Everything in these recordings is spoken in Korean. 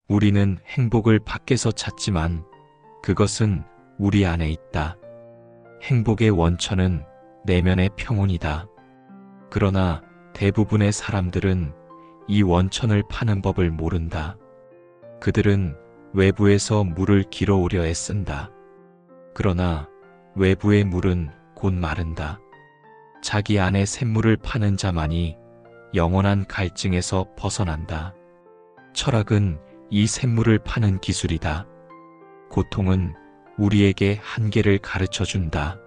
우리는 행복을 밖에서 찾지만 그것은 우리 안에 있다. 행복의 원천은 내면의 평온이다. 그러나 대부분의 사람들은 이 원천을 파는 법을 모른다. 그들은 외부에서 물을 길어오려 애쓴다. 그러나 외부의 물은 곧 마른다. 자기 안에 샘물을 파는 자만이 영원한 갈증에서 벗어난다. 철학은 이 샘물을 파는 기술이다. 고통은 우리에게 한계를 가르쳐 준다.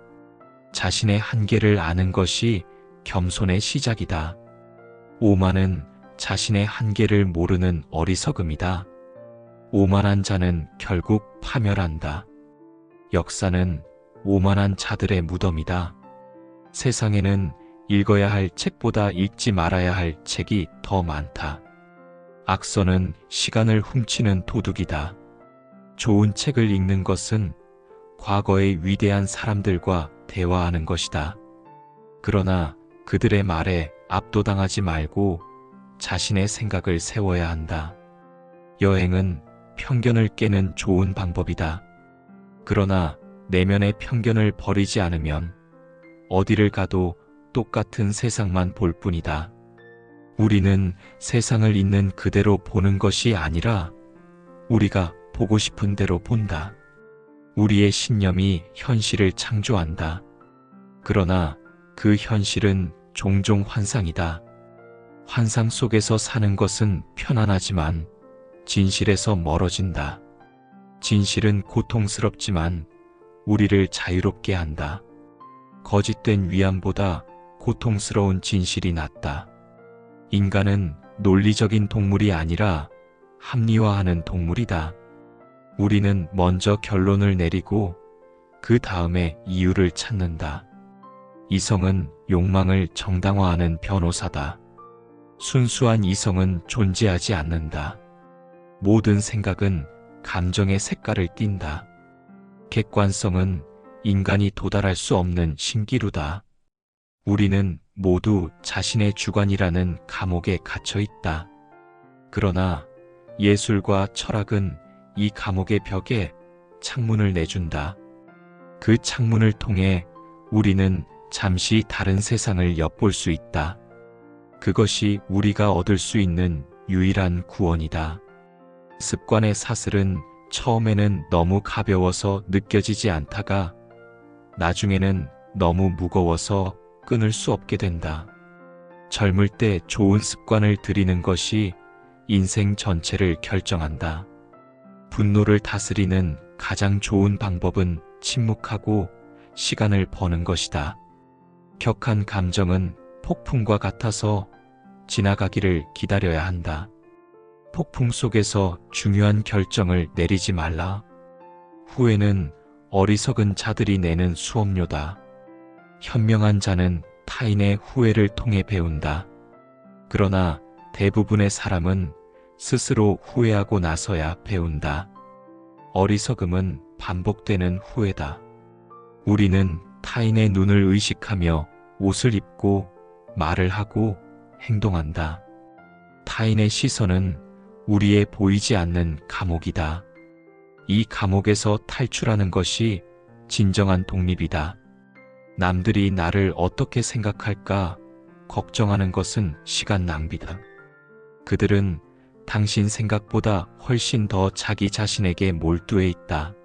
자신의 한계를 아는 것이 겸손의 시작이다. 오만은 자신의 한계를 모르는 어리석음이다. 오만한 자는 결국 파멸한다. 역사는 오만한 자들의 무덤이다. 세상에는 읽어야 할 책보다 읽지 말아야 할 책이 더 많다. 악서는 시간을 훔치는 도둑이다. 좋은 책을 읽는 것은 과거의 위대한 사람들과 대화하는 것이다. 그러나 그들의 말에 압도당하지 말고 자신의 생각을 세워야 한다. 여행은 편견을 깨는 좋은 방법이다. 그러나 내면의 편견을 버리지 않으면 어디를 가도 똑같은 세상만 볼 뿐이다. 우리는 세상을 있는 그대로 보는 것이 아니라 우리가 보고 싶은 대로 본다. 우리의 신념이 현실을 창조한다. 그러나 그 현실은 종종 환상이다. 환상 속에서 사는 것은 편안하지만 진실에서 멀어진다. 진실은 고통스럽지만 우리를 자유롭게 한다. 거짓된 위안보다 고통스러운 진실이 낫다. 인간은 논리적인 동물이 아니라 합리화하는 동물이다. 우리는 먼저 결론을 내리고 그 다음에 이유를 찾는다. 이성은 욕망을 정당화하는 변호사다. 순수한 이성은 존재하지 않는다. 모든 생각은 감정의 색깔을 띈다. 객관성은 인간이 도달할 수 없는 신기루다. 우리는 모두 자신의 주관이라는 감옥에 갇혀 있다. 그러나 예술과 철학은 이 감옥의 벽에 창문을 내준다. 그 창문을 통해 우리는 잠시 다른 세상을 엿볼 수 있다. 그것이 우리가 얻을 수 있는 유일한 구원이다. 습관의 사슬은 처음에는 너무 가벼워서 느껴지지 않다가 나중에는 너무 무거워서 끊을 수 없게 된다. 젊을 때 좋은 습관을 들이는 것이 인생 전체를 결정한다. 분노를 다스리는 가장 좋은 방법은 침묵하고 시간을 버는 것이다. 격한 감정은 폭풍과 같아서 지나가기를 기다려야 한다. 폭풍 속에서 중요한 결정을 내리지 말라. 후회는 어리석은 자들이 내는 수업료다. 현명한 자는 타인의 후회를 통해 배운다. 그러나 대부분의 사람은 스스로 후회하고 나서야 배운다. 어리석음은 반복되는 후회다. 우리는 타인의 눈을 의식하며 옷을 입고 말을 하고 행동한다. 타인의 시선은 우리의 보이지 않는 감옥이다. 이 감옥에서 탈출하는 것이 진정한 독립이다. 남들이 나를 어떻게 생각할까 걱정하는 것은 시간 낭비다. 그들은 당신 생각보다 훨씬 더 자기 자신에게 몰두해 있다.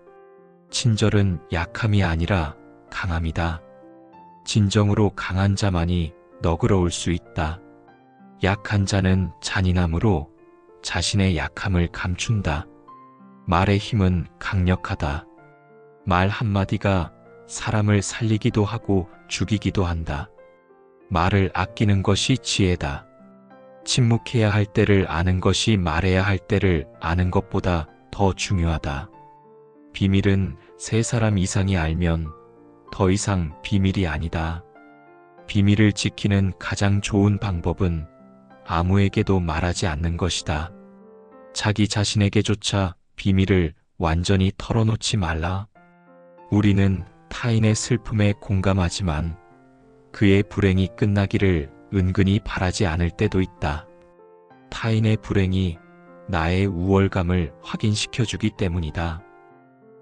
친절은 약함이 아니라 강함이다. 진정으로 강한 자만이 너그러울 수 있다. 약한 자는 잔인함으로 자신의 약함을 감춘다. 말의 힘은 강력하다. 말 한마디가 사람을 살리기도 하고 죽이기도 한다. 말을 아끼는 것이 지혜다. 침묵해야 할 때를 아는 것이 말해야 할 때를 아는 것보다 더 중요하다. 비밀은 세 사람 이상이 알면 더 이상 비밀이 아니다. 비밀을 지키는 가장 좋은 방법은 아무에게도 말하지 않는 것이다. 자기 자신에게조차 비밀을 완전히 털어놓지 말라. 우리는 타인의 슬픔에 공감하지만 그의 불행이 끝나기를 은근히 바라지 않을 때도 있다. 타인의 불행이 나의 우월감을 확인시켜주기 때문이다.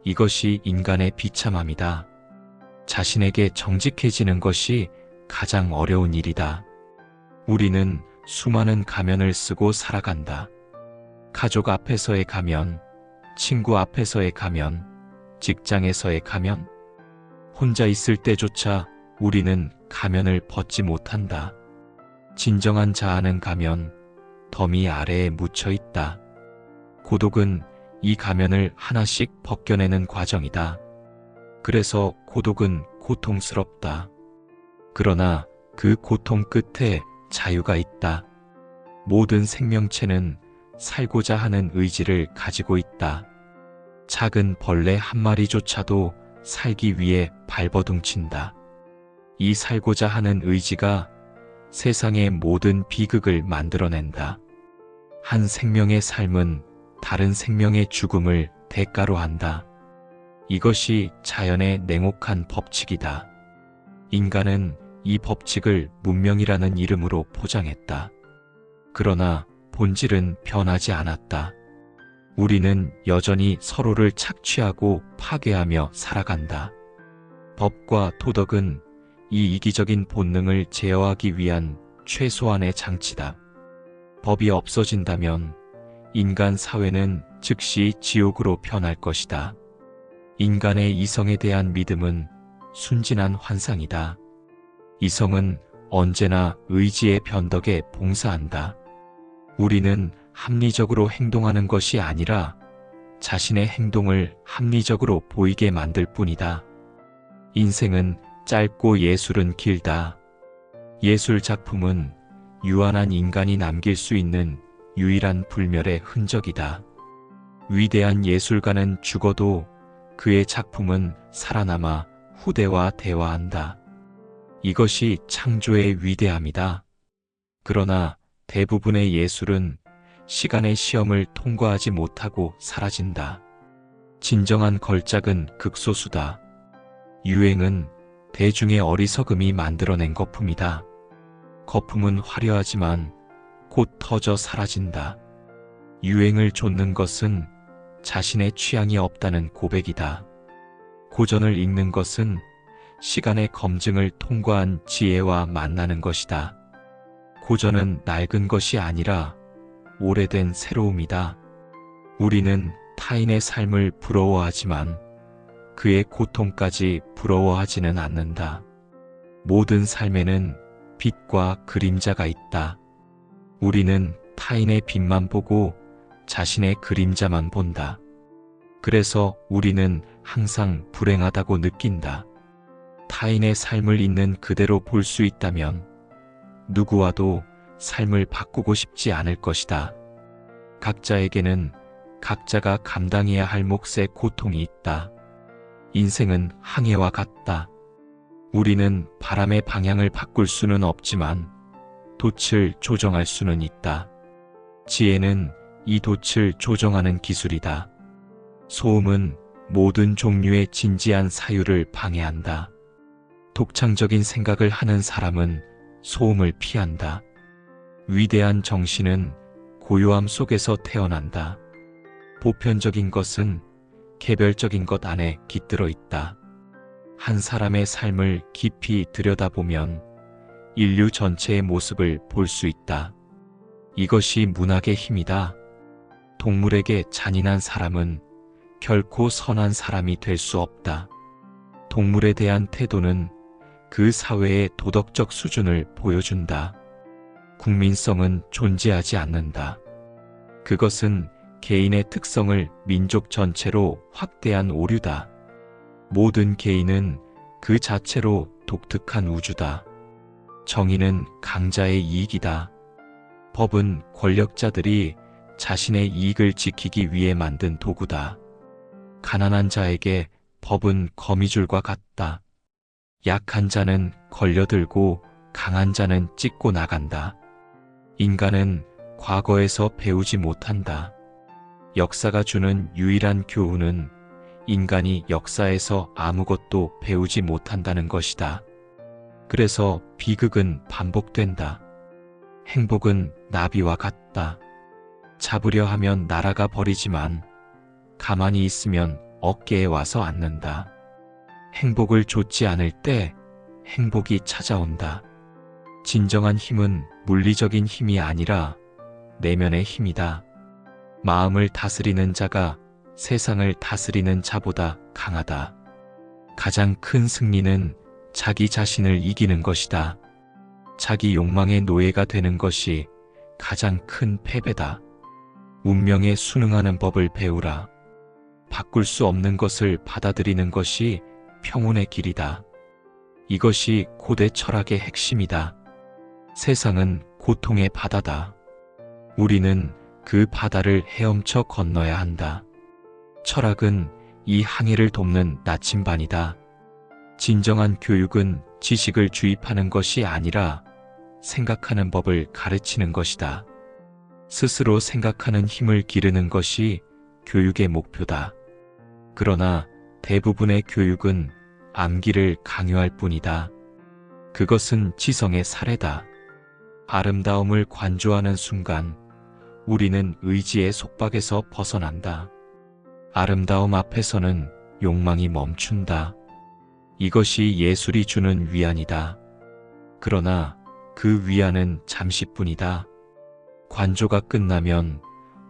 이것이 인간의 비참함이다. 자신에게 정직해지는 것이 가장 어려운 일이다. 우리는 수많은 가면을 쓰고 살아간다. 가족 앞에서의 가면, 친구 앞에서의 가면, 직장에서의 가면, 혼자 있을 때조차 우리는 가면을 벗지 못한다. 진정한 자아는 가면, 더미 아래에 묻혀 있다. 고독은 이 가면을 하나씩 벗겨내는 과정이다. 그래서 고독은 고통스럽다. 그러나 그 고통 끝에 자유가 있다. 모든 생명체는 살고자 하는 의지를 가지고 있다. 작은 벌레 한 마리조차도 살기 위해 발버둥친다. 이 살고자 하는 의지가 세상의 모든 비극을 만들어낸다. 한 생명의 삶은 다른 생명의 죽음을 대가로 한다. 이것이 자연의 냉혹한 법칙이다. 인간은 이 법칙을 문명이라는 이름으로 포장했다. 그러나 본질은 변하지 않았다. 우리는 여전히 서로를 착취하고 파괴하며 살아간다. 법과 도덕은 이 이기적인 본능을 제어하기 위한 최소한의 장치다. 법이 없어진다면 인간 사회는 즉시 지옥으로 변할 것이다. 인간의 이성에 대한 믿음은 순진한 환상이다. 이성은 언제나 의지의 변덕에 봉사한다. 우리는 합리적으로 행동하는 것이 아니라 자신의 행동을 합리적으로 보이게 만들 뿐이다. 인생은 짧고 예술은 길다. 예술 작품은 유한한 인간이 남길 수 있는 유일한 불멸의 흔적이다. 위대한 예술가는 죽어도 그의 작품은 살아남아 후대와 대화한다. 이것이 창조의 위대함이다. 그러나 대부분의 예술은 시간의 시험을 통과하지 못하고 사라진다. 진정한 걸작은 극소수다. 유행은 대중의 어리석음이 만들어낸 거품이다. 거품은 화려하지만 곧 터져 사라진다. 유행을 좇는 것은 자신의 취향이 없다는 고백이다. 고전을 읽는 것은 시간의 검증을 통과한 지혜와 만나는 것이다. 고전은 낡은 것이 아니라 오래된 새로움이다. 우리는 타인의 삶을 부러워하지만 그의 고통까지 부러워하지는 않는다. 모든 삶에는 빛과 그림자가 있다. 우리는 타인의 빛만 보고 자신의 그림자만 본다. 그래서 우리는 항상 불행하다고 느낀다. 타인의 삶을 있는 그대로 볼 수 있다면 누구와도 삶을 바꾸고 싶지 않을 것이다. 각자에게는 각자가 감당해야 할 몫의 고통이 있다. 인생은 항해와 같다. 우리는 바람의 방향을 바꿀 수는 없지만 돛을 조정할 수는 있다. 지혜는 이 돛을 조정하는 기술이다. 소음은 모든 종류의 진지한 사유를 방해한다. 독창적인 생각을 하는 사람은 소음을 피한다. 위대한 정신은 고요함 속에서 태어난다. 보편적인 것은 개별적인 것 안에 깃들어 있다. 한 사람의 삶을 깊이 들여다보면 인류 전체의 모습을 볼 수 있다. 이것이 문학의 힘이다. 동물에게 잔인한 사람은 결코 선한 사람이 될 수 없다. 동물에 대한 태도는 그 사회의 도덕적 수준을 보여준다. 국민성은 존재하지 않는다. 그것은 개인의 특성을 민족 전체로 확대한 오류다. 모든 개인은 그 자체로 독특한 우주다. 정의는 강자의 이익이다. 법은 권력자들이 자신의 이익을 지키기 위해 만든 도구다. 가난한 자에게 법은 거미줄과 같다. 약한 자는 걸려들고 강한 자는 찢고 나간다. 인간은 과거에서 배우지 못한다. 역사가 주는 유일한 교훈은 인간이 역사에서 아무것도 배우지 못한다는 것이다. 그래서 비극은 반복된다. 행복은 나비와 같다. 잡으려 하면 날아가 버리지만 가만히 있으면 어깨에 와서 앉는다. 행복을 좇지 않을 때 행복이 찾아온다. 진정한 힘은 물리적인 힘이 아니라 내면의 힘이다. 마음을 다스리는 자가 세상을 다스리는 자보다 강하다. 가장 큰 승리는 자기 자신을 이기는 것이다. 자기 욕망의 노예가 되는 것이 가장 큰 패배다. 운명에 순응하는 법을 배우라. 바꿀 수 없는 것을 받아들이는 것이 평온의 길이다. 이것이 고대 철학의 핵심이다. 세상은 고통의 바다다. 우리는 그 바다를 헤엄쳐 건너야 한다. 철학은 이 항해를 돕는 나침반이다. 진정한 교육은 지식을 주입하는 것이 아니라 생각하는 법을 가르치는 것이다. 스스로 생각하는 힘을 기르는 것이 교육의 목표다. 그러나 대부분의 교육은 암기를 강요할 뿐이다. 그것은 지성의 사례다. 아름다움을 관조하는 순간 우리는 의지의 속박에서 벗어난다. 아름다움 앞에서는 욕망이 멈춘다. 이것이 예술이 주는 위안이다. 그러나 그 위안은 잠시뿐이다. 관조가 끝나면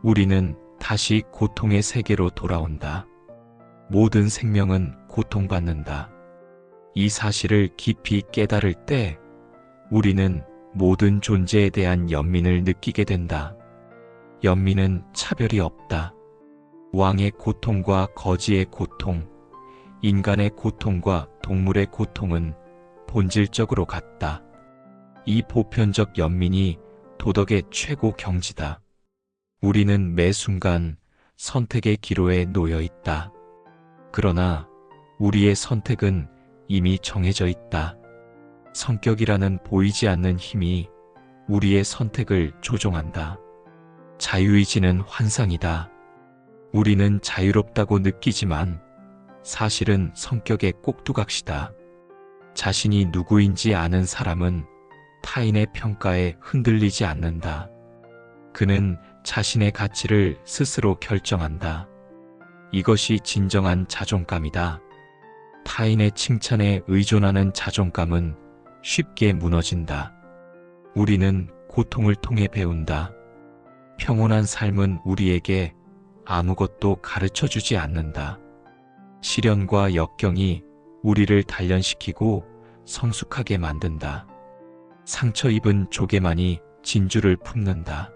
우리는 다시 고통의 세계로 돌아온다. 모든 생명은 고통받는다. 이 사실을 깊이 깨달을 때 우리는 모든 존재에 대한 연민을 느끼게 된다. 연민은 차별이 없다. 왕의 고통과 거지의 고통, 인간의 고통과 동물의 고통은 본질적으로 같다. 이 보편적 연민이 도덕의 최고 경지다. 우리는 매 순간 선택의 기로에 놓여 있다. 그러나 우리의 선택은 이미 정해져 있다. 성격이라는 보이지 않는 힘이 우리의 선택을 조종한다. 자유의지는 환상이다. 우리는 자유롭다고 느끼지만 사실은 성격의 꼭두각시다. 자신이 누구인지 아는 사람은 타인의 평가에 흔들리지 않는다. 그는 자신의 가치를 스스로 결정한다. 이것이 진정한 자존감이다. 타인의 칭찬에 의존하는 자존감은 쉽게 무너진다. 우리는 고통을 통해 배운다. 평온한 삶은 우리에게 아무것도 가르쳐주지 않는다. 시련과 역경이 우리를 단련시키고 성숙하게 만든다. 상처 입은 조개만이 진주를 품는다.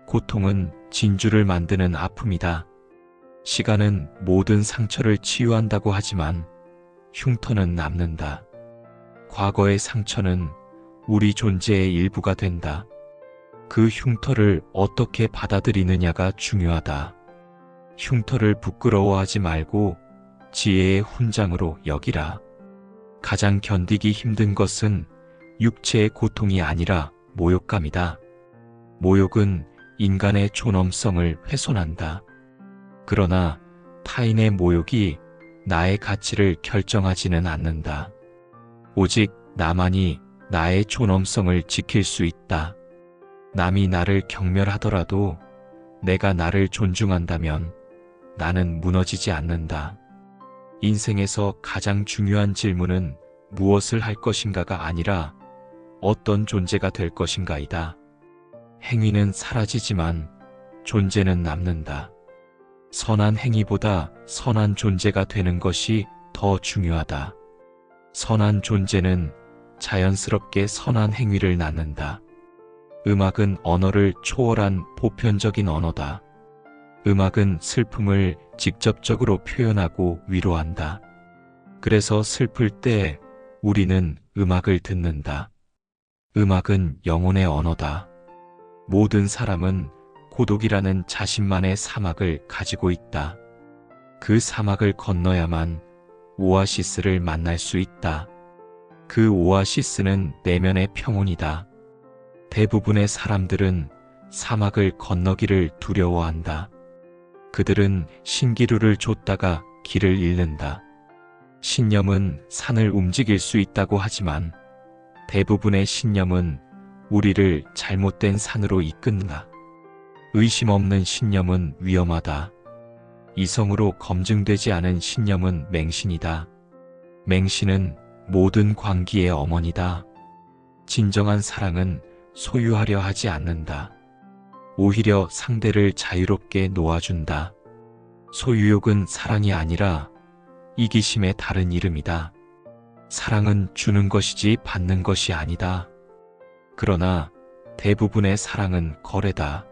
고통은 진주를 만드는 아픔이다. 시간은 모든 상처를 치유한다고 하지만 흉터는 남는다. 과거의 상처는 우리 존재의 일부가 된다. 그 흉터를 어떻게 받아들이느냐가 중요하다. 흉터를 부끄러워하지 말고 지혜의 훈장으로 여기라. 가장 견디기 힘든 것은 육체의 고통이 아니라 모욕감이다. 모욕은 인간의 존엄성을 훼손한다. 그러나 타인의 모욕이 나의 가치를 결정하지는 않는다. 오직 나만이 나의 존엄성을 지킬 수 있다. 남이 나를 경멸하더라도 내가 나를 존중한다면 나는 무너지지 않는다. 인생에서 가장 중요한 질문은 무엇을 할 것인가가 아니라 어떤 존재가 될 것인가이다. 행위는 사라지지만 존재는 남는다. 선한 행위보다 선한 존재가 되는 것이 더 중요하다. 선한 존재는 자연스럽게 선한 행위를 낳는다. 음악은 언어를 초월한 보편적인 언어다. 음악은 슬픔을 직접적으로 표현하고 위로한다. 그래서 슬플 때 우리는 음악을 듣는다. 음악은 영혼의 언어다. 모든 사람은 고독이라는 자신만의 사막을 가지고 있다. 그 사막을 건너야만 오아시스를 만날 수 있다. 그 오아시스는 내면의 평온이다. 대부분의 사람들은 사막을 건너기를 두려워한다. 그들은 신기루를 좇다가 길을 잃는다. 신념은 산을 움직일 수 있다고 하지만 대부분의 신념은 우리를 잘못된 산으로 이끈다. 의심 없는 신념은 위험하다. 이성으로 검증되지 않은 신념은 맹신이다. 맹신은 모든 광기의 어머니다. 진정한 사랑은 소유하려 하지 않는다. 오히려 상대를 자유롭게 놓아준다. 소유욕은 사랑이 아니라 이기심의 다른 이름이다. 사랑은 주는 것이지 받는 것이 아니다. 그러나 대부분의 사랑은 거래다.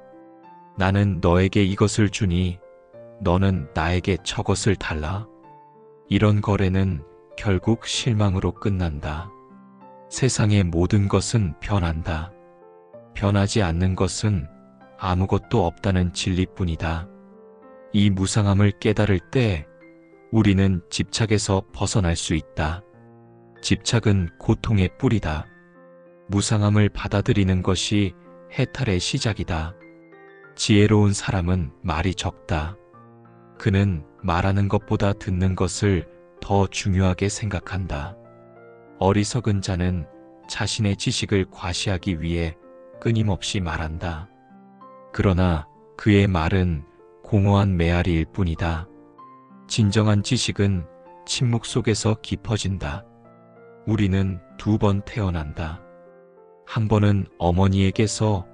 나는 너에게 이것을 주니 너는 나에게 저것을 달라. 이런 거래는 결국 실망으로 끝난다. 세상의 모든 것은 변한다. 변하지 않는 것은 아무것도 없다는 진리뿐이다. 이 무상함을 깨달을 때 우리는 집착에서 벗어날 수 있다. 집착은 고통의 뿌리다. 무상함을 받아들이는 것이 해탈의 시작이다. 지혜로운 사람은 말이 적다. 그는 말하는 것보다 듣는 것을 더 중요하게 생각한다. 어리석은 자는 자신의 지식을 과시하기 위해 끊임없이 말한다. 그러나 그의 말은 공허한 메아리일 뿐이다. 진정한 지식은 침묵 속에서 깊어진다. 우리는 2번 태어난다. 한 번은 어머니에게서,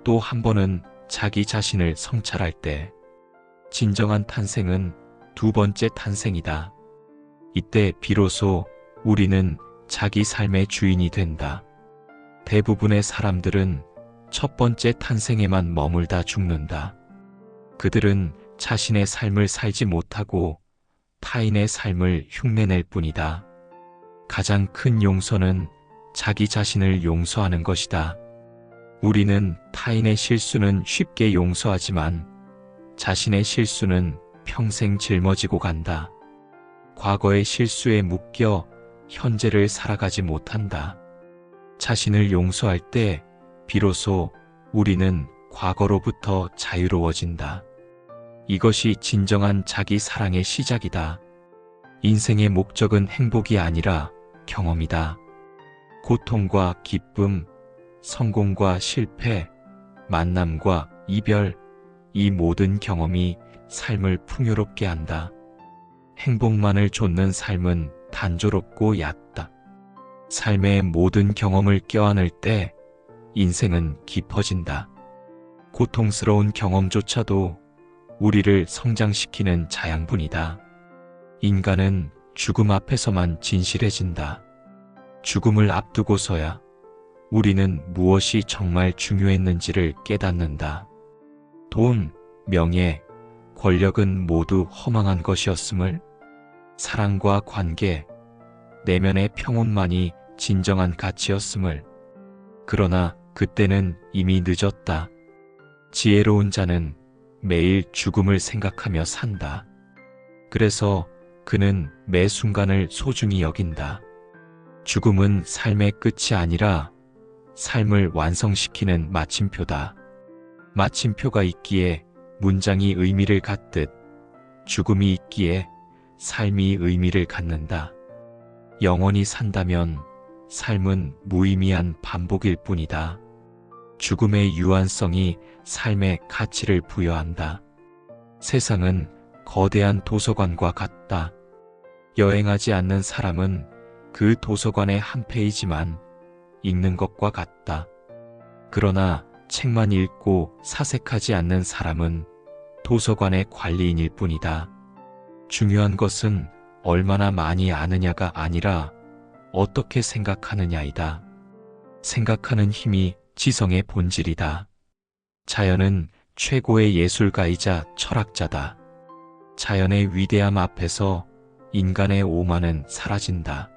또 한 번은 자기 자신을 성찰할 때. 진정한 탄생은 2번째 탄생이다. 이때 비로소 우리는 자기 삶의 주인이 된다. 대부분의 사람들은 첫 번째 탄생에만 머물다 죽는다. 그들은 자신의 삶을 살지 못하고 타인의 삶을 흉내낼 뿐이다. 가장 큰 용서는 자기 자신을 용서하는 것이다. 우리는 타인의 실수는 쉽게 용서하지만 자신의 실수는 평생 짊어지고 간다. 과거의 실수에 묶여 현재를 살아가지 못한다. 자신을 용서할 때 비로소 우리는 과거로부터 자유로워진다. 이것이 진정한 자기 사랑의 시작이다. 인생의 목적은 행복이 아니라 경험이다. 고통과 기쁨, 성공과 실패, 만남과 이별, 이 모든 경험이 삶을 풍요롭게 한다. 행복만을 좇는 삶은 단조롭고 얕다. 삶의 모든 경험을 껴안을 때 인생은 깊어진다. 고통스러운 경험조차도 우리를 성장시키는 자양분이다. 인간은 죽음 앞에서만 진실해진다. 죽음을 앞두고서야 우리는 무엇이 정말 중요했는지를 깨닫는다. 돈, 명예, 권력은 모두 허망한 것이었음을, 사랑과 관계, 내면의 평온만이 진정한 가치였음을. 그러나 그때는 이미 늦었다. 지혜로운 자는 매일 죽음을 생각하며 산다. 그래서 그는 매 순간을 소중히 여긴다. 죽음은 삶의 끝이 아니라 삶을 완성시키는 마침표다. 마침표가 있기에 문장이 의미를 갖듯 죽음이 있기에 삶이 의미를 갖는다. 영원히 산다면 삶은 무의미한 반복일 뿐이다. 죽음의 유한성이 삶의 가치를 부여한다. 세상은 거대한 도서관과 같다. 여행하지 않는 사람은 그 도서관의 한 페이지만 읽는 것과 같다. 그러나 책만 읽고 사색하지 않는 사람은 도서관의 관리인일 뿐이다. 중요한 것은 얼마나 많이 아느냐가 아니라 어떻게 생각하느냐이다. 생각하는 힘이 지성의 본질이다. 자연은 최고의 예술가이자 철학자다. 자연의 위대함 앞에서 인간의 오만은 사라진다.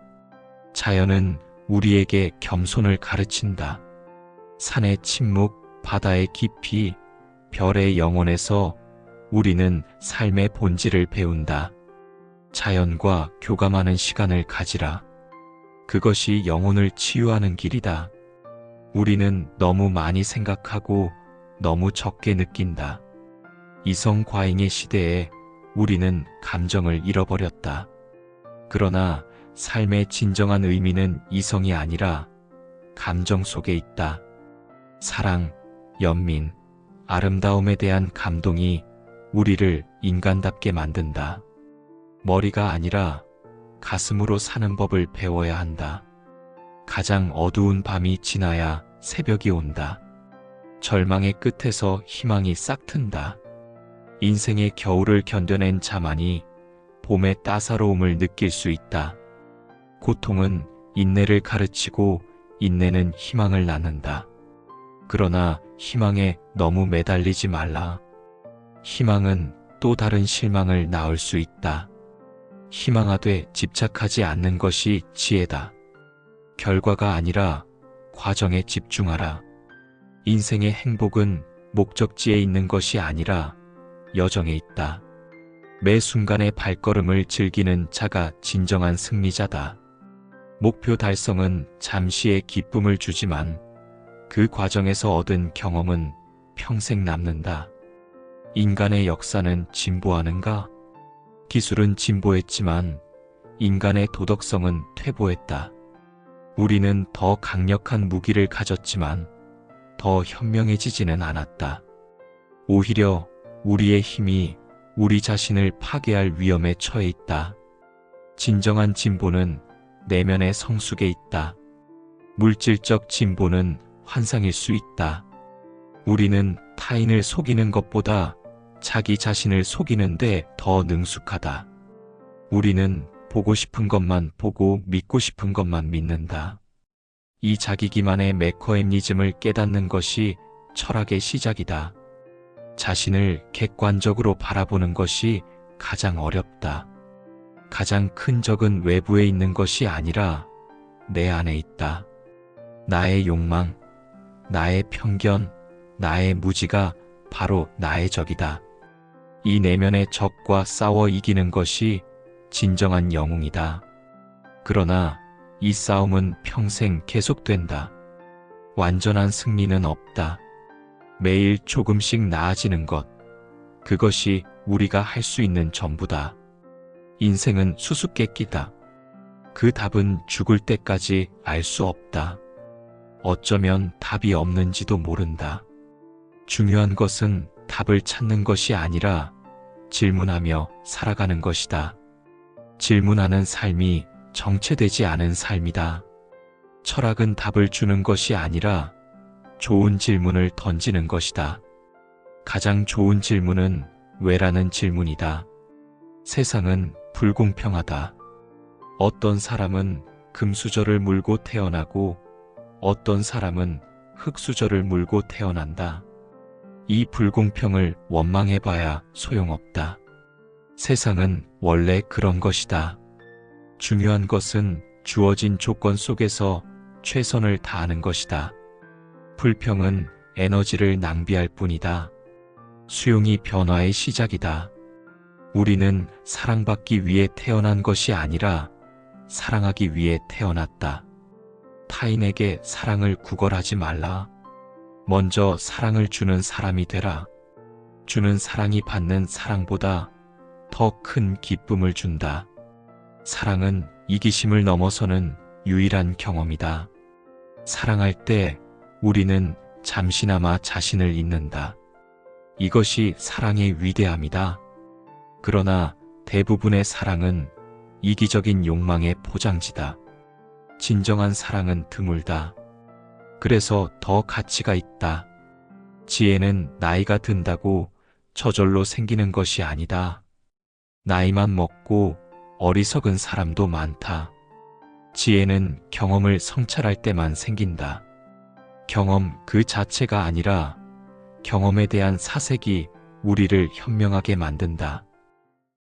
자연은 우리에게 겸손을 가르친다. 산의 침묵, 바다의 깊이, 별의 영혼에서 우리는 삶의 본질을 배운다. 자연과 교감하는 시간을 가지라. 그것이 영혼을 치유하는 길이다. 우리는 너무 많이 생각하고 너무 적게 느낀다. 이성 과잉의 시대에 우리는 감정을 잃어버렸다. 그러나 삶의 진정한 의미는 이성이 아니라 감정 속에 있다. 사랑, 연민, 아름다움에 대한 감동이 우리를 인간답게 만든다. 머리가 아니라 가슴으로 사는 법을 배워야 한다. 가장 어두운 밤이 지나야 새벽이 온다. 절망의 끝에서 희망이 싹튼다. 인생의 겨울을 견뎌낸 자만이 봄의 따사로움을 느낄 수 있다. 고통은 인내를 가르치고 인내는 희망을 낳는다. 그러나 희망에 너무 매달리지 말라. 희망은 또 다른 실망을 낳을 수 있다. 희망하되 집착하지 않는 것이 지혜다. 결과가 아니라 과정에 집중하라. 인생의 행복은 목적지에 있는 것이 아니라 여정에 있다. 매 순간의 발걸음을 즐기는 자가 진정한 승리자다. 목표 달성은 잠시의 기쁨을 주지만 그 과정에서 얻은 경험은 평생 남는다. 인간의 역사는 진보하는가? 기술은 진보했지만 인간의 도덕성은 퇴보했다. 우리는 더 강력한 무기를 가졌지만 더 현명해지지는 않았다. 오히려 우리의 힘이 우리 자신을 파괴할 위험에 처해 있다. 진정한 진보는 내면의 성숙에 있다. 물질적 진보는 환상일 수 있다. 우리는 타인을 속이는 것보다 자기 자신을 속이는데 더 능숙하다. 우리는 보고 싶은 것만 보고 믿고 싶은 것만 믿는다. 이 자기기만의 메커니즘을 깨닫는 것이 철학의 시작이다. 자신을 객관적으로 바라보는 것이 가장 어렵다. 가장 큰 적은 외부에 있는 것이 아니라 내 안에 있다. 나의 욕망, 나의 편견, 나의 무지가 바로 나의 적이다. 이 내면의 적과 싸워 이기는 것이 진정한 영웅이다. 그러나 이 싸움은 평생 계속된다. 완전한 승리는 없다. 매일 조금씩 나아지는 것, 그것이 우리가 할 수 있는 전부다. 인생은 수수께끼다. 그 답은 죽을 때까지 알 수 없다. 어쩌면 답이 없는지도 모른다. 중요한 것은 답을 찾는 것이 아니라 질문하며 살아가는 것이다. 질문하는 삶이 정체되지 않은 삶이다. 철학은 답을 주는 것이 아니라 좋은 질문을 던지는 것이다. 가장 좋은 질문은 왜라는 질문이다. 세상은 불공평하다. 어떤 사람은 금수저를 물고 태어나고 어떤 사람은 흙수저를 물고 태어난다. 이 불공평을 원망해봐야 소용없다. 세상은 원래 그런 것이다. 중요한 것은 주어진 조건 속에서 최선을 다하는 것이다. 불평은 에너지를 낭비할 뿐이다. 수용이 변화의 시작이다. 우리는 사랑받기 위해 태어난 것이 아니라 사랑하기 위해 태어났다. 타인에게 사랑을 구걸하지 말라. 먼저 사랑을 주는 사람이 되라. 주는 사랑이 받는 사랑보다 더 큰 기쁨을 준다. 사랑은 이기심을 넘어서는 유일한 경험이다. 사랑할 때 우리는 잠시나마 자신을 잊는다. 이것이 사랑의 위대함이다. 그러나 대부분의 사랑은 이기적인 욕망의 포장지다. 진정한 사랑은 드물다. 그래서 더 가치가 있다. 지혜는 나이가 든다고 저절로 생기는 것이 아니다. 나이만 먹고 어리석은 사람도 많다. 지혜는 경험을 성찰할 때만 생긴다. 경험 그 자체가 아니라 경험에 대한 사색이 우리를 현명하게 만든다.